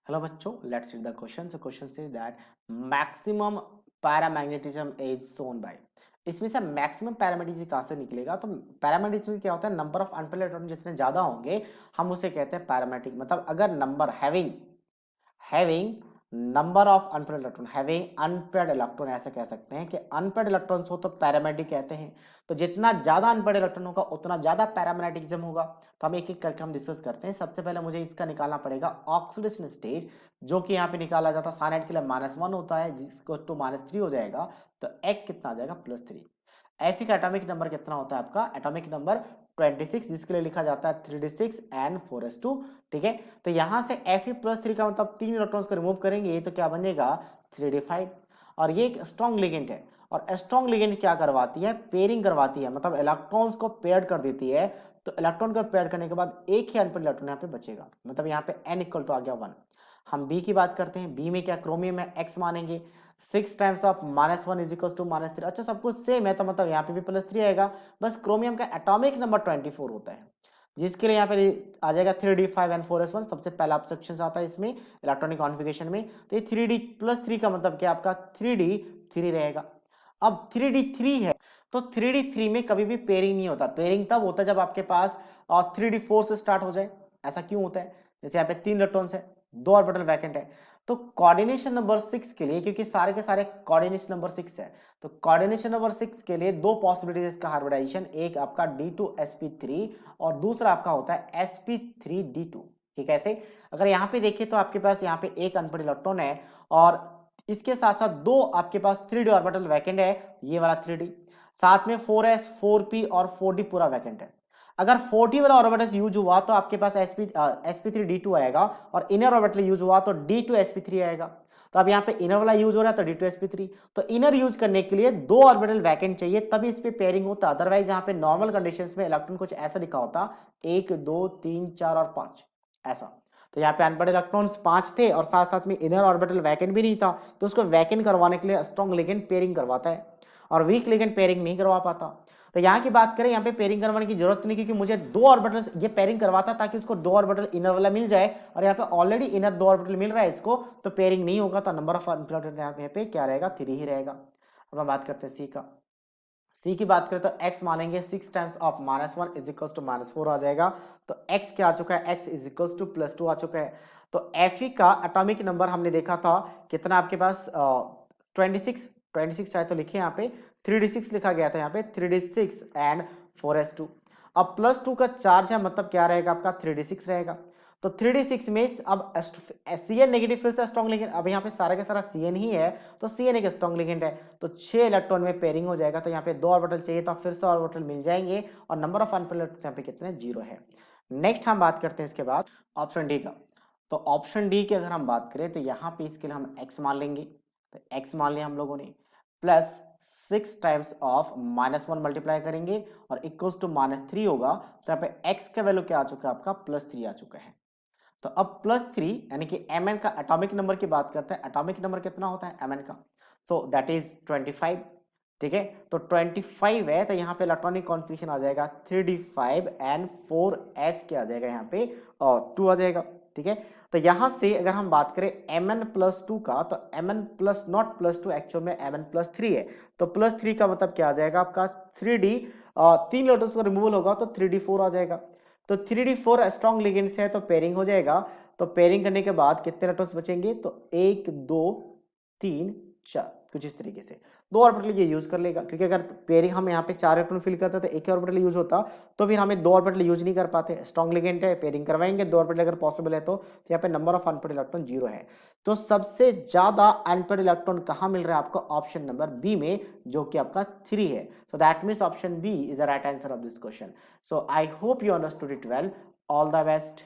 Hello बच्चों, let's read the question. So question says that maximum paramagnetism is shown by. इसमें से maximum paramagnetism कहां से निकलेगा? तो पैरामैग्नेटिज्म क्या होता है? नंबर ऑफ अनपेयर्ड इलेक्ट्रॉन जितने ज्यादा होंगे हम उसे कहते हैं पैरामैग्नेटिक. मतलब अगर number having number of unpaired electron, having unpaired electron, ऐसे कह सकते हैं कि अनपेयर्ड इलेक्ट्रॉन्स हो तो पैरामैग्नेटिक कहते हैं. तो जितना ज्यादा अनपेयर्ड इलेक्ट्रॉन होगा उतना ज्यादा पैरामैग्नेटिज्म होगा. तो हम एक एक करके हम डिस्कस करते हैं. सबसे पहले मुझे इसका निकालना पड़ेगा ऑक्सीडेशन स्टेट, जो कि यहाँ पे निकाला जाता है साइनाइड के लिए -1 होता है, जिसको टू -3 हो जाएगा. तो x कितना आ जाएगा? +3. Fe का एटॉमिक नंबर कितना होता है आपका? एटॉमिक नंबर 26, जिसके लिए लिखा जाता है 3d6 and 4s2. ठीक है, तो यहां से Fe+3 का मतलब 3 इलेक्ट्रॉन्स को रिमूव करेंगे तो क्या बनेगा? 3d5. और ये एक स्ट्रॉन्ग लिगेंड है, और स्ट्रॉन्ग लिगेंड क्या करवाती है? पेयरिंग करवाती है, मतलब इलेक्ट्रॉन्स को पेयर्ड कर देती है. तो इलेक्ट्रॉन को पेयर्ड करने के बाद एक ही अनपेयर्ड इलेक्ट्रॉन यहाँ पे बचेगा, मतलब यहाँ पे n इक्वल टू आ गया 1. हम बी की बात करते हैं. बी में क्या? क्रोमियम है, x मानेंगे. 6 times of -1 is equal to -3. अच्छा, सब कुछ सेम है तो मतलब यहाँ पे भी +3 आएगा. बस क्रोमियम का एटॉमिक नंबर 24 होता है, जिसके लिए यहाँ पे आ जाएगा 3d5 and 4s1. सबसे पहला ऑप्शन आता है इसमें इलेक्ट्रॉनिक कॉन्फ़िगरेशन में. तो ये 3d+3 का मतलब क्या? आपका 3d3 रहेगा. अब 3d3 है तो 3d3 में कभी भी पेयरिंग नहीं होता. पेयरिंग तब होता है जब आपके पास 3d4 से स्टार्ट हो जाए. ऐसा क्यों होता है? जैसे यहाँ पे 3 इलेक्ट्रॉन्स है, 2 ऑर्बिटल वैकेंट है. तो कोऑर्डिनेशन नंबर 6 के लिए, क्योंकि सारे के सारे कोऑर्डिनेशन नंबर 6 है, तो कोऑर्डिनेशन नंबर 6 के लिए दो पॉसिबिलिटीज का हाइब्रिडाइजेशन, एक आपका d2sp3 और दूसरा आपका होता है sp3d2. ठीक है, ऐसे अगर यहाँ पे देखें तो आपके पास यहाँ पे एक अनपेयर्ड इलेक्ट्रॉन है और इसके साथ साथ दो आपके पास 3d ऑर्बिटल वैकेंट है, ये वाला 3d, साथ में 4s 4p और 4d पूरा वैकेंट है. अगर 40 वाला ऑर्बिटल यूज हुआ तो आपके पास sp3d2 आएगा, और इनर ऑर्बिटल यूज हुआ तो d2sp3 आएगा. तो अब यहाँ पे इनर वाला यूज हो रहा है तो d2sp3. तो इनर यूज करने के लिए दो ऑर्बिटल वैकेंट चाहिए, तभी इस पे पेयरिंग होता. अदरवाइज यहाँ पे नॉर्मल कंडीशंस में इलेक्ट्रॉन कुछ ऐसा लिखा होता, 1 2 3 4 और 5 ऐसा. तो यहाँ पे अनपेयर्ड इलेक्ट्रॉन्स 5 थे और साथ साथ में इनर ऑर्बिटल वैकेंट भी नहीं था. तो उसको वैकेंट करवाने के लिए स्ट्रॉन्ग लिगेंड पेयरिंग करवाता है, और वीक लिगेंड पेयरिंग नहीं करवा पाता. तो यहाँ की बात करें, यहाँ पे पेयरिंग करवाने की जरूरत नहीं, क्योंकि मुझे दो ऑर्बिटल ये पेयरिंग करवाता ताकि उसको दो ऑर्बिटल इनर वाला मिल जाए, और यहाँ पे ऑलरेडी इनर दो ऑर्बिटल मिल रहा है इसको, तो पेयरिंग नहीं होगा. तो नंबर ऑफ अनपेयर्ड यहाँ पे क्या रहेगा? 3 ही रहेगा. अब हम बात करते हैं सी का. सी की बात करें तो x मानेंगे 6 times of -1 is equal to -4 आ जाएगा. तो x क्या आ चुका है? x इज इक्वल टू +2 आ चुका है. तो Fe का एटॉमिक नंबर हमने देखा था कितना आपके पास? 26 चाहे तो लिखे यहाँ पे 3d6 लिखा गया था, यहाँ पे 3d6 एंड 4s2. अब +2 का चार्ज है, मतलब क्या रहेगा आपका? 3d6 रहेगा. तो 3d6 में अब Cn नेगेटिव फिर से स्ट्रॉन्ग लिगेंड, अब यहाँ पे सारा का सारा Cn ही है, तो Cn एक स्ट्रॉन्ग लिगेंड है. तो 6 इलेक्ट्रॉन में पेयरिंग हो जाएगा. तो यहाँ पे दो ऑर्बिटल चाहिए था, फिर से ऑर्बिटल मिल जाएंगे, और नंबर ऑफ अनपेयर्ड इलेक्ट्रॉन यहाँ पे कितने? 0 है. नेक्स्ट हम बात करते हैं इसके बाद ऑप्शन डी का. तो ऑप्शन डी की अगर हम बात करें तो यहाँ पे इसके लिए हम x मान लेंगे. तो x मान लिया हम लोगों ने, प्लस 6 टाइम्स ऑफ -1 मल्टीप्लाई करेंगे और इक्वल्स टू -3 होगा. तो यहाँ पे x का वैल्यू क्या आ चुका है आपका? +3 आ चुका है. तो अब +3 यानी कि Mn का एटॉमिक नंबर की बात करते हैं. एटॉमिक नंबर कितना होता है Mn का? So that is 25. ठीक है, तो 25 है, तो यहाँ पे इलेक्ट्रॉनिक कॉन्फ़िगरेशन आ जाएगा 3d5 एंड 4s के आ जाएगा यहाँ पे, और 2 आ जाएगा. ठीक है, तो यहाँ से अगर हम बात करें Mn+2 का, तो Mn प्लस नॉट +2 एक्चुअल में Mn+3 है. तो +3 का मतलब क्या आ जाएगा आपका? 3d, 3 इलेक्ट्रॉन्स का रिमूवल होगा तो 3d4 आ जाएगा. तो 3d4 स्ट्रॉन्ग लिगेंड से है तो पेयरिंग हो जाएगा. तो पेयरिंग करने के बाद कितने इलेक्ट्रॉन्स बचेंगे? तो 1 2 3 4, कुछ इस तरीके से दो ऑर्बिटल ये यूज कर लेगा, क्योंकि अगर पेयरिंग हम यहाँ पे 4 इलेक्ट्रॉन फिल करते तो एक ही ऑर्बिटल यूज होता, तो फिर हमें दो ऑर्बिटल यूज नहीं कर पाते. स्ट्रॉन्ग लिगेंड है, पेयरिंग करवाएंगे, दो ऑर्बिटल अगर पॉसिबल है तो यहाँ पे नंबर ऑफ अनपेयर्ड इलेक्ट्रॉन 0 है. तो सबसे ज्यादा अनपेयर्ड इलेक्ट्रॉन कहाँ मिल रहा है आपको? ऑप्शन नंबर बी में, जो कि आपका 3 है. So that means option B is the right answer of this question. So I hope you understood it well. All the best.